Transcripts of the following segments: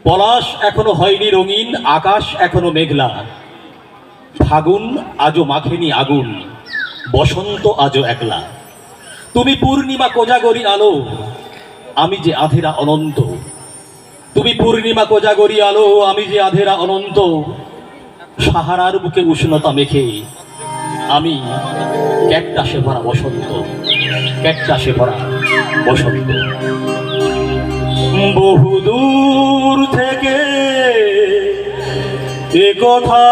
পলাশ এখনো হয়নি রঙিন, আকাশ এখনো মেঘলা, ফাগুন আজও মাখেনি আগুন, বসন্ত আজও একলা। তুমি পূর্ণিমা কোজাগরি আলো, আমি যে আধেরা অনন্ত। তুমি পূর্ণিমা কোজাগরি আলো, আমি যে আধেরা অনন্ত। সাহারার বুকে উষ্ণতা মেখে আমি ক্যাকটাসে ভরা বসন্ত, ক্যাকটাসে ভরা বসন্ত। বহুদূর থেকে এ কথা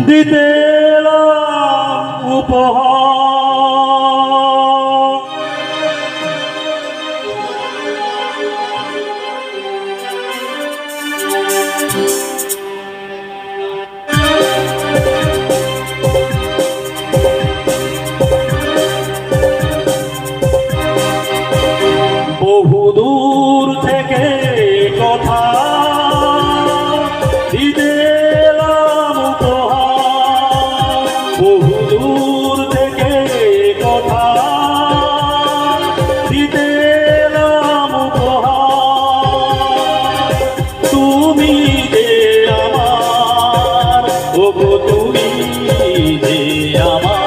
দিতে এলাম উপহার। বহুদূর থেকে কথা দিতে এলাম উপহার। বহুদূর থেকে কথা দিতে এলাম উপহার। তুমি যে আমার, ওগো তুমি যে আমার।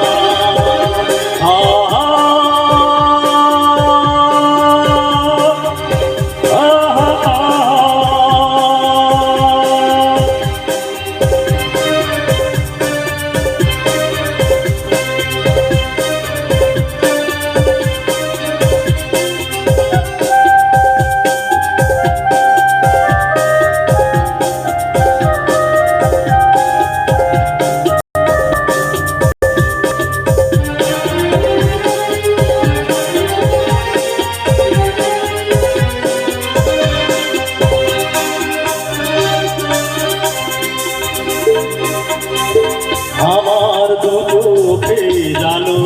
আমার দু চোখে জানো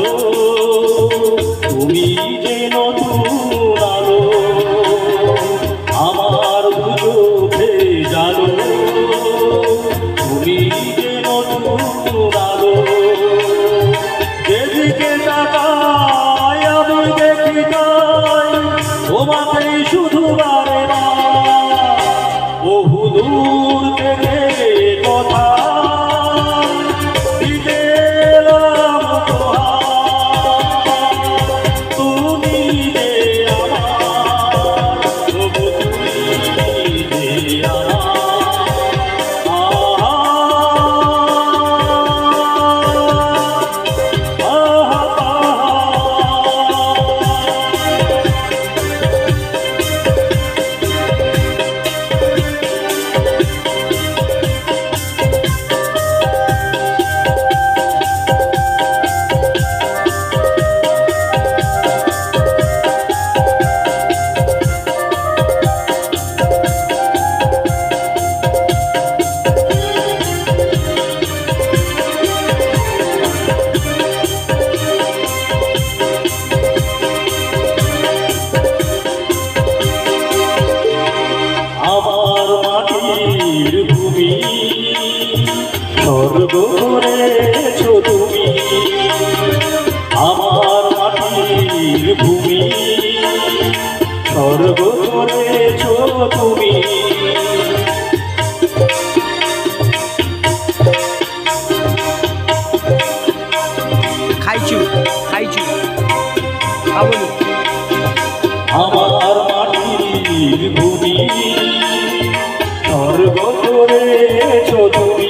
তুমি যে নতুন আলো। আমার দু চোখে জানো তুমি যে নতুন আলো। যেদিকে তাকাই আমি দেখি যাই তোমাকেই শুধু বারে বার। বহুদূর থেকে কথা স্বর্গ করেছ তুমি। আমার মাটির ভূমি স্বর্গ করেছ তুমি। খাইছু খাইছু আমার মাটির ভূমি স্বর্গ করেছ তুমি।